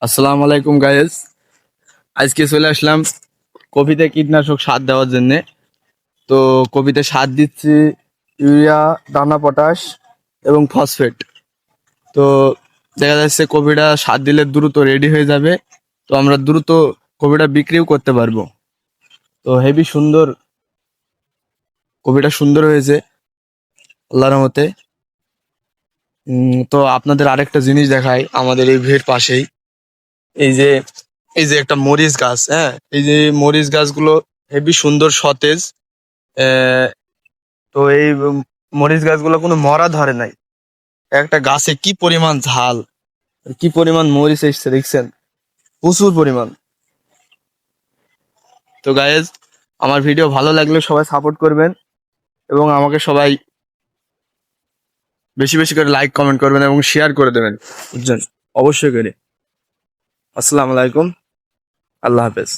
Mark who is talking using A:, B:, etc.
A: আসসালামু আলাইকুম গাইস। আজকে চলে আসলাম কপিতে কীটনাশক সার দেওয়ার জন্য। তো কপিতে সার দিচ্ছি ইউরিয়া, দানা, পটাশ এবং ফসফেট। তো দেখা যাচ্ছে কপিটা সার দিলে দ্রুত রেডি হয়ে যাবে। তো আমরা দ্রুত কপিটা বিক্রিও করতে পারবো। তো হেভি সুন্দর, কপিটা সুন্দর হয়েছে আল্লাহর রহমতে। তো আপনাদের আরেকটা জিনিস দেখাই, আমাদের এই ভিড় পাশেই এই যে এই যে একটা মরিচ গাছ, হ্যাঁ, এই যে মরিচ গাছগুলো হেবি সুন্দর সতেজ। আহ, তো এই মরিচ গাছগুলো কোনো মরা ধরে নাই। একটা গাছে কি পরিমাণ ঝাল, কি পরিমাণ মরিচ এসছে দেখছেন, প্রচুর পরিমাণ। তো গায়েজ, আমার ভিডিও ভালো লাগলে সবাই সাপোর্ট করবেন এবং আমাকে সবাই বেশি বেশি করে লাইক কমেন্ট করবেন এবং শেয়ার করে দেবেন, বুঝছেন, অবশ্যই করে। আসসালামু আলাইকুম, আল্লাহ হাফেজ।